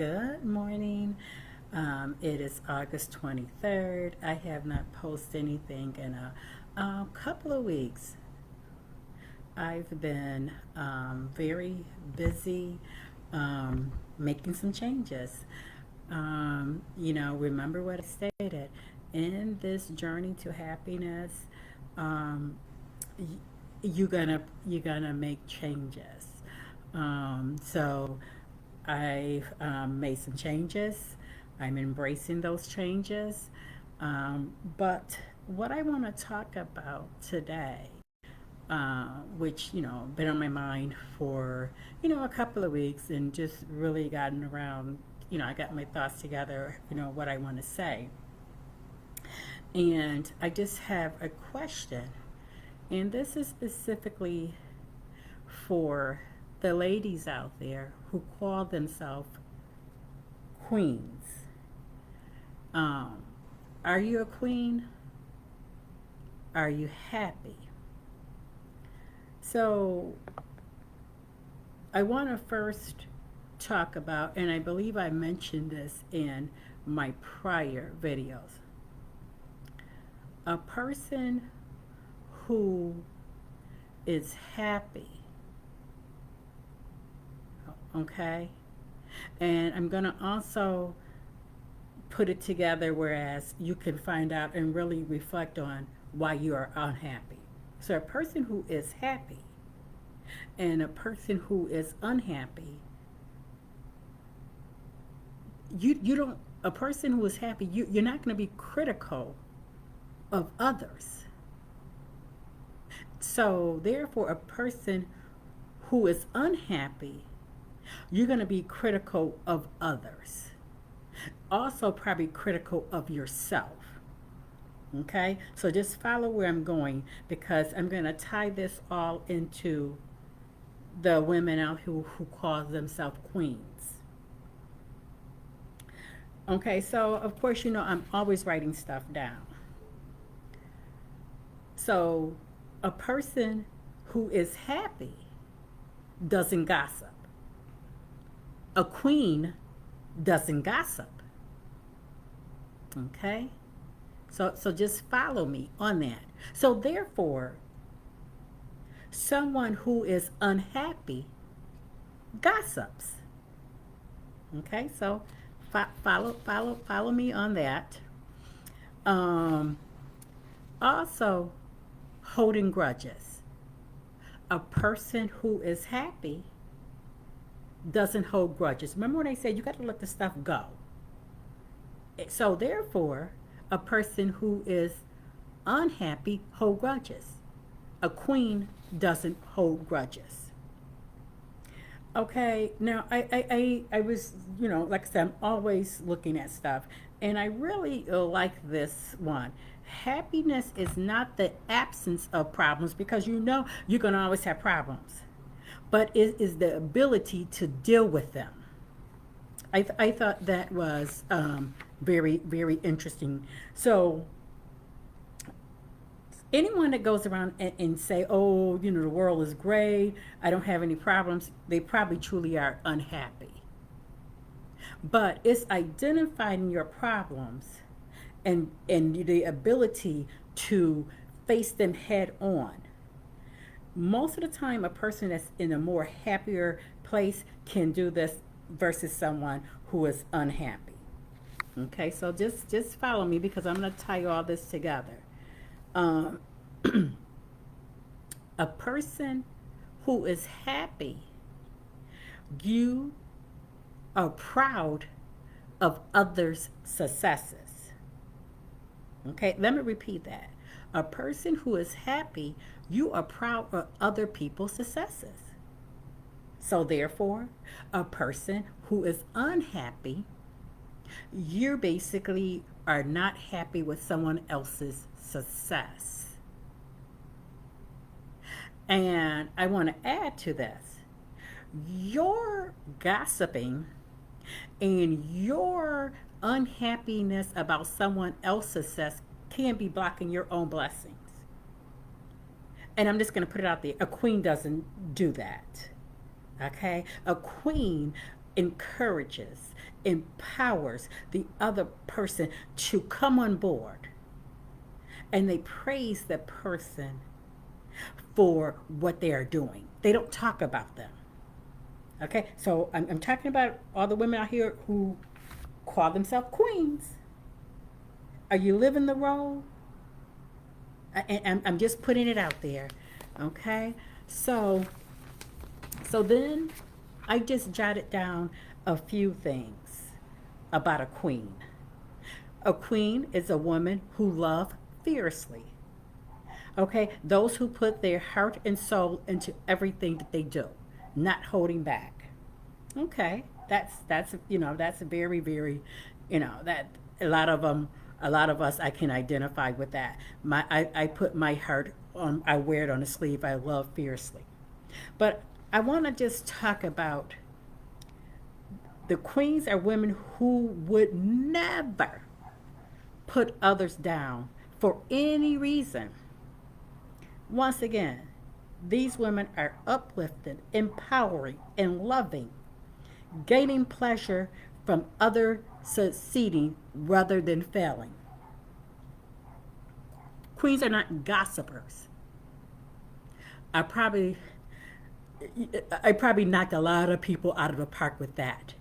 Good morning. It is August 23rd. I have not posted anything in a couple of weeks. I've been very busy making some changes. Remember what I stated in this journey to happiness. Um, y- you're gonna make changes. So I've made some changes. I'm embracing those changes. But what I want to talk about today, which been on my mind for a couple of weeks, and just really gotten around. I got my thoughts together. What I want to say, and I just have a question, and this is specifically for the ladies out there who call themselves queens. Um, are you a queen? Are you happy? So, I want to first talk about, and I believe I mentioned this in my prior videos, a person who is happy, okay? And I'm going to also put it together whereas you can find out and really reflect on why you are unhappy. So, a person who is happy and a person who is unhappy, you don't, a person who is happy, you're not going to be critical of others. So, therefore, a person who is unhappy, you're going to be critical of others. Also, probably critical of yourself. Okay? So, just follow where I'm going because I'm going to tie this all into the women out who call themselves queens. Okay, so of course, I'm always writing stuff down. So, a person who is happy doesn't gossip. A queen doesn't gossip. Okay? So just follow me on that. So therefore, someone who is unhappy gossips. Okay? So follow me on that. Um Also, holding grudges. A person who is happy doesn't hold grudges. Remember when I said you got to let the stuff go? So therefore, a person who is unhappy hold grudges. A queen doesn't hold grudges. Okay, now I was, like I said, I'm always looking at stuff, and I really like this one. Happiness is not the absence of problems because you're going to always have problems, but it is the ability to deal with them. I thought that was very, very interesting. So, anyone that goes around and say, oh, the world is great, I don't have any problems, they probably truly are unhappy. But it's identifying your problems and the ability to face them head on. Most of the time, a person that's in a more happier place can do this versus someone who is unhappy. Okay, so just follow me because I'm going to tie all this together. Um, a person who is happy, you are proud of others' successes. Okay, let me repeat that. A person who is happy, you are proud of other people's successes. So, therefore, a person who is unhappy, you basically are not happy with someone else's success. And I want to add to this, your gossiping and your unhappiness about someone else's success can be blocking your own blessings. And I'm just going to put it out there, a queen doesn't do that. Okay? A queen encourages empowers the other person to come on board, and they praise the person for what they are doing. They don't talk about them. Okay, so I'm talking about all the women out here who call themselves queens. Are you living the role? I'm just putting it out there. Okay, so then I just jotted down a few things about a queen. A queen is a woman who loves fiercely. Okay, those who put their heart and soul into everything that they do, not holding back. Okay, that's that's a very very, that a lot of them, a lot of us, I can identify with that. I put my heart on, I wear it on a sleeve. I love fiercely, but I want to just talk about the queens are women who would never put others down for any reason. Once again, these women are uplifted, empowering, and loving, gaining pleasure from other succeeding rather than failing. Queens are not gossipers. I probably I probably knocked a lot of people out of the park with that.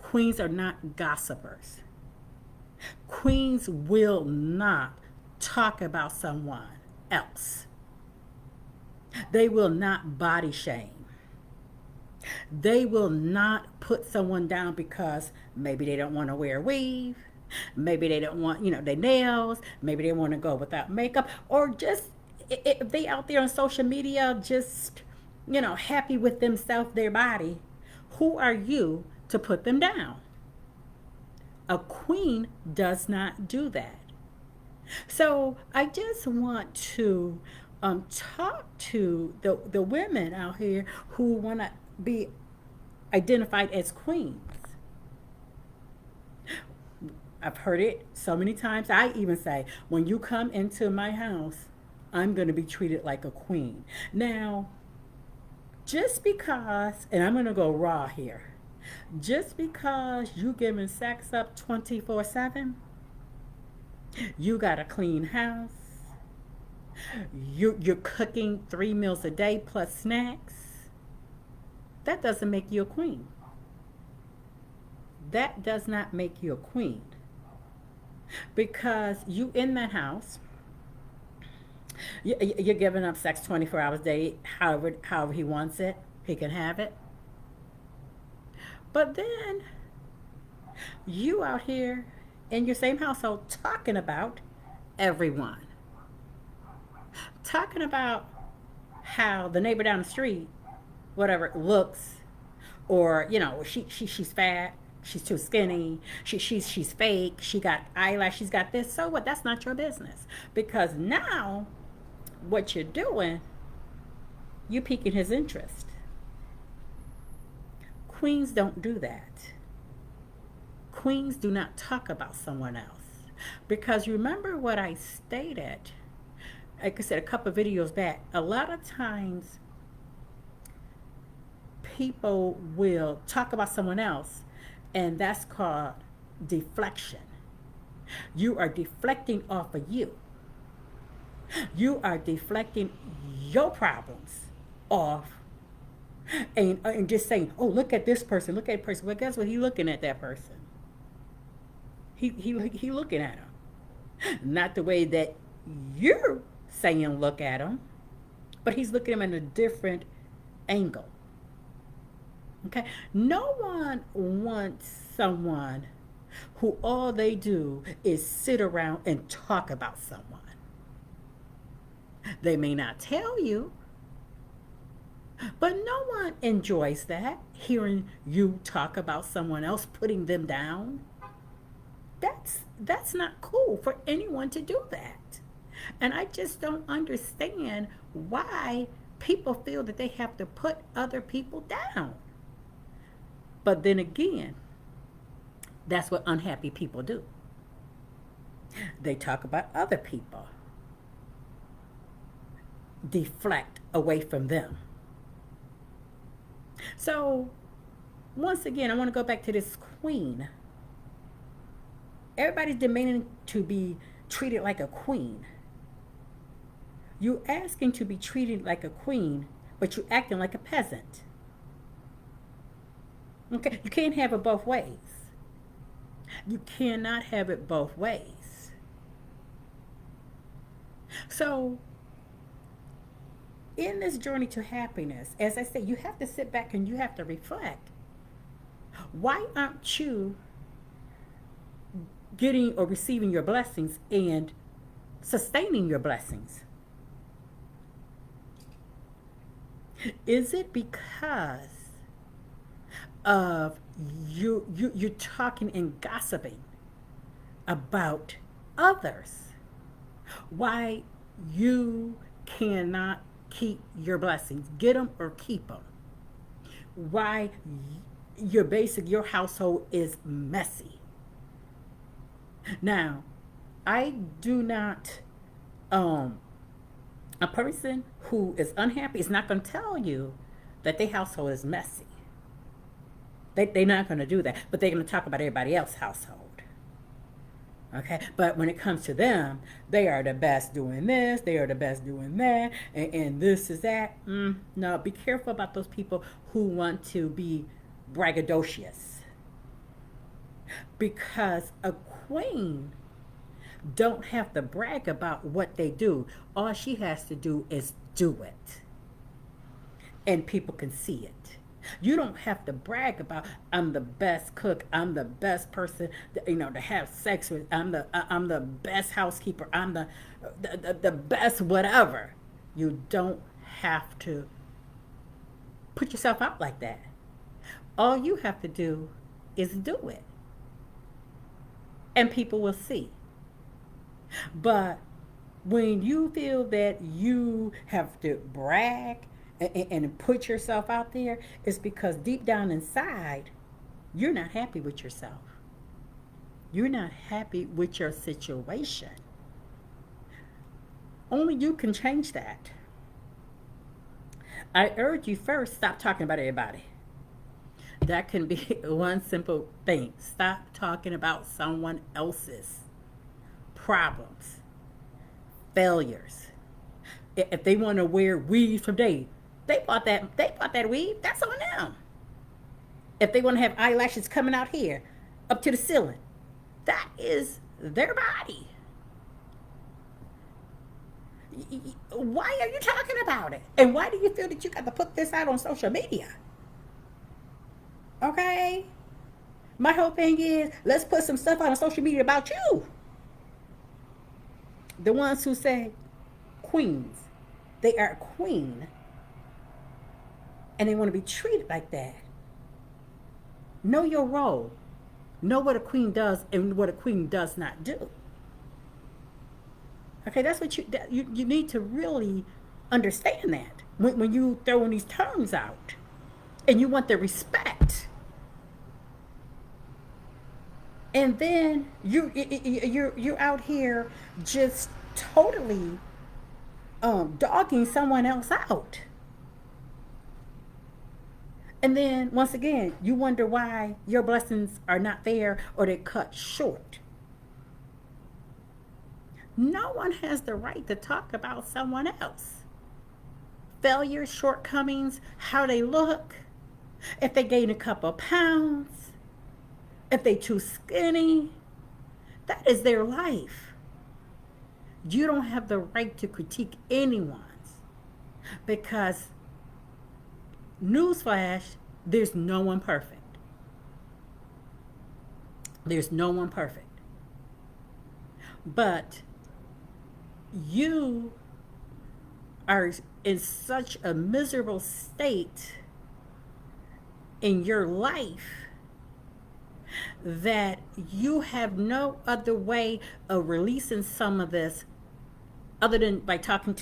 Queens are not gossipers. Queens will not talk about someone else. They will not body shame. They will not put someone down because maybe they don't want to wear a weave, maybe they don't want, their nails, maybe they want to go without makeup, or just if they out there on social media just, happy with themselves, their body. Who are you to put them down? A queen does not do that. So I just want to talk to the women out here who want to be identified as queens. I've heard it so many times. I even say, when you come into my house, I'm going to be treated like a queen. Now, just because, and I'm going to go raw here, just because you giving sex up 24/7, you got a clean house, you're cooking 3 meals a day plus snacks, that doesn't make you a queen. That does not make you a queen. Because you in that house, you're giving up sex 24 hours a day, however he wants it, he can have it. But then you out here in your same household talking about everyone. Talking about how the neighbor down the street, whatever, looks, or she's fat, she's too skinny, she's fake, she got eyelash, she's got this. So what? That's not your business. Because now what you're doing, you piquing his interest. Queens don't do that. Queens do not talk about someone else. Because remember what I stated, like I said a couple of videos back, a lot of times people will talk about someone else, and that's called deflection. You are deflecting off of you. You are deflecting your problems off, and just saying, oh, look at this person, look at that person. Well, guess what? He's looking at that person. He looking at him. Not the way that you're saying look at him, but he's looking at him in a different angle. Okay? No one wants someone who all they do is sit around and talk about someone. They may not tell you, but no one enjoys that, hearing you talk about someone else, putting them down. That's not cool for anyone to do that. And I just don't understand why people feel that they have to put other people down. But then again, that's what unhappy people do. They talk about other people, deflect away from them. So once again, I want to go back to this queen. Everybody's demanding to be treated like a queen. You asking to be treated like a queen, but you acting like a peasant. Okay, you can't have it both ways. You cannot have it both ways. So, in this journey to happiness, as I said, you have to sit back and you have to reflect. Why aren't you getting or receiving your blessings and sustaining your blessings? Is it because of you talking and gossiping about others? Why you cannot keep your blessings? Get them or keep them. Why your household is messy. Now, I do not a person who is unhappy is not going to tell you that their household is messy. They're not going to do that, but they're going to talk about everybody else's household. Okay, but when it comes to them, they are the best doing this, they are the best doing that, and this is that. No, be careful about those people who want to be braggadocious. Because a queen don't have to brag about what they do. All she has to do is do it. And people can see it. You don't have to brag about I'm the best cook, I'm the best person to have sex with, I'm the best housekeeper, I'm the best whatever. You don't have to put yourself out like that. All you have to do is do it. And people will see. But when you feel that you have to brag and put yourself out there, it's because deep down inside, you're not happy with yourself. You're not happy with your situation. Only you can change that. I urge you first, stop talking about everybody. That can be one simple thing. Stop talking about someone else's problems, failures. If they want to wear weaves from day, they bought that weave. That's on them. If they want to have eyelashes coming out here, up to the ceiling, that is their body. Why are you talking about it? And why do you feel that you got to put this out on social media? Okay? My whole thing is, let's put some stuff out on social media about you. The ones who say queens, they are a queen, and they want to be treated like that. Know your role. Know what a queen does and what a queen does not do. Okay, that's what you need to really understand that when you throwing these terms out, and you want the respect, and then you're out here just totally dogging someone else out. And then once again, you wonder why your blessings are not there or they're cut short. No one has the right to talk about someone else. Failures, shortcomings, how they look, if they gain a couple pounds, if they too skinny, that is their life. You don't have the right to critique anyone's, because newsflash, there's no one perfect. There's no one perfect. But you are in such a miserable state in your life that you have no other way of releasing some of this other than by talking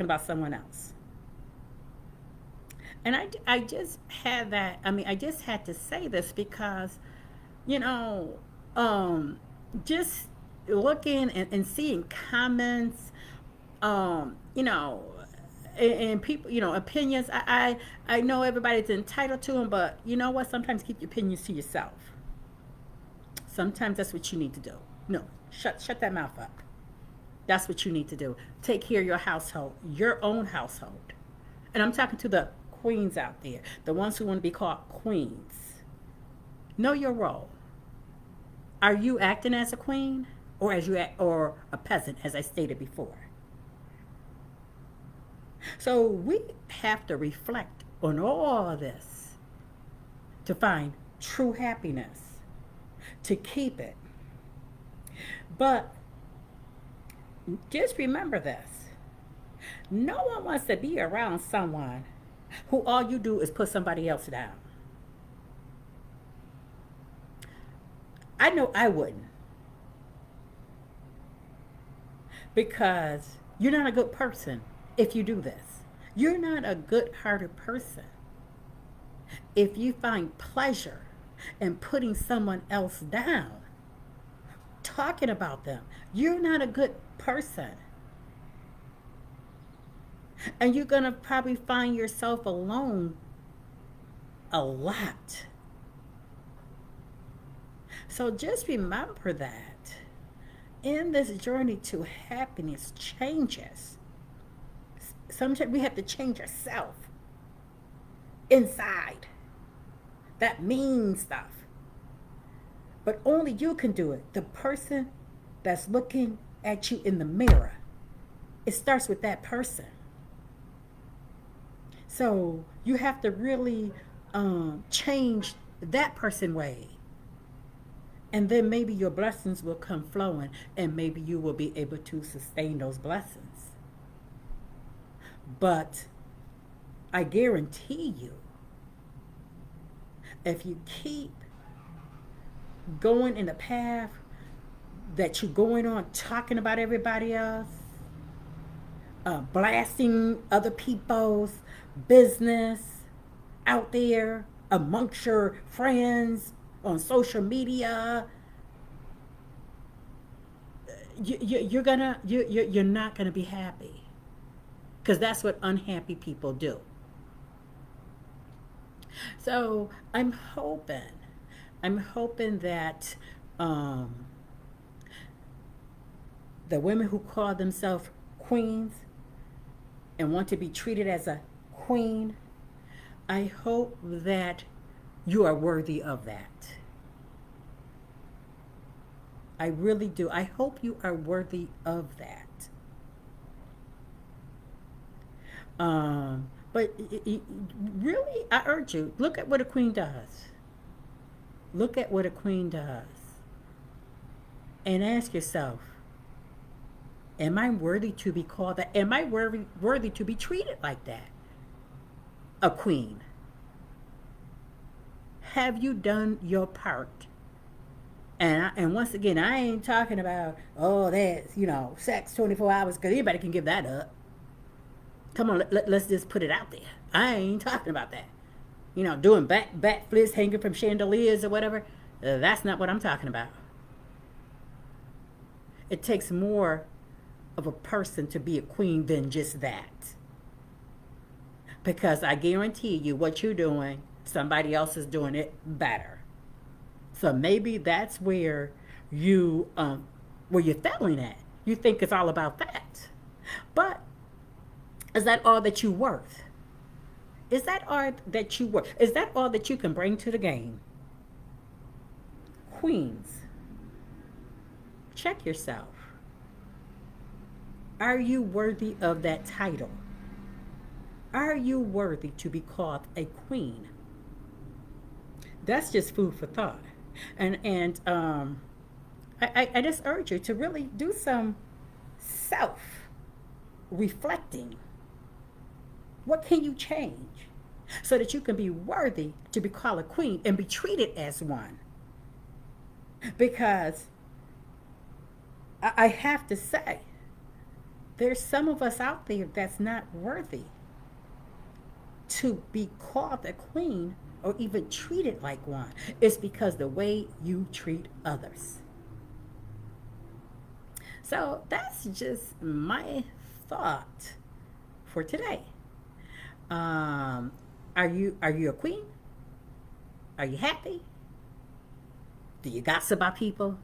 about someone else. And I just had that, I just had to say this because, just looking and seeing comments, and people, opinions. I know everybody's entitled to them, but you know what? Sometimes keep your opinions to yourself. Sometimes that's what you need to do. No, shut that mouth up. That's what you need to do. Take care of your household, your own household. And I'm talking to the queens out there, the ones who want to be called queens. Know your role. Are you acting as a queen, or a peasant, as I stated before? So we have to reflect on all of this to find true happiness, to keep it. But just remember this. No one wants to be around someone who all you do is put somebody else down. I know I wouldn't. Because you're not a good person if you do this. You're not a good-hearted person if you find pleasure in putting someone else down, talking about them. You're not a good person. And you're going to probably find yourself alone a lot. So just remember that in this journey to happiness, changes. Sometimes we have to change ourselves inside. That means stuff. But only you can do it. The person that's looking at you in the mirror, it starts with that person. So you have to really change that person way. And then maybe your blessings will come flowing, and maybe you will be able to sustain those blessings. But I guarantee you, if you keep going in the path that you're going on, talking about everybody else, blasting other people's business out there amongst your friends on social media, you're not gonna be happy, because that's what unhappy people do. So I'm hoping that the women who call themselves queens and want to be treated as a queen, I hope that you are worthy of that. I really do. I hope you are worthy of that. But really, I urge you, look at what a queen does. Look at what a queen does. And ask yourself, am I worthy to be called that? Am I worthy to be treated like that? A queen. Have you done your part? And once again, I ain't talking about, that's, sex 24 hours, because anybody can give that up. Come on, let's just put it out there. I ain't talking about that. Doing back flips, hanging from chandeliers or whatever. That's not what I'm talking about. It takes more of a person to be a queen than just that. Because I guarantee you, what you're doing, somebody else is doing it better. So maybe that's where you're failing at. You think it's all about that. But is that all that you're worth? Is that all that you worth? Is that all that you can bring to the game? Queens, check yourself. Are you worthy of that title? Are you worthy to be called a queen? That's just food for thought. And I just urge you to really do some self-reflecting. What can you change so that you can be worthy to be called a queen and be treated as one? Because I have to say, there's some of us out there that's not worthy to be called a queen or even treated like one. It's because the way you treat others. So that's just my thought for today. Um, are you a queen? Are you happy? Do you gossip about people?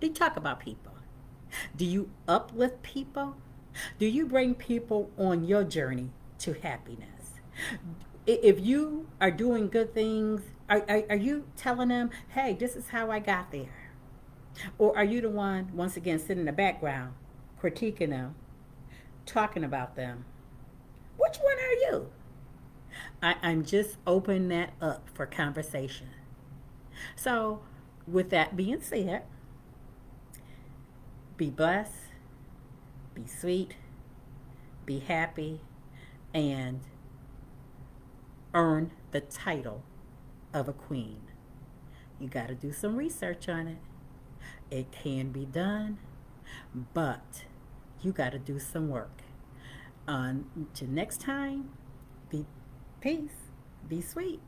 Do you talk about people? Do you uplift people? Do you bring people on your journey to happiness? If you are doing good things, are you telling them, hey, this is how I got there? Or are you the one, once again, sitting in the background, critiquing them, talking about them? Which one are you? I'm just opening that up for conversation. So, with that being said, be blessed, be sweet, be happy, and earn the title of a queen. You got to do some research on it. It can be done, but you got to do some work. Until next time, be peace, be sweet.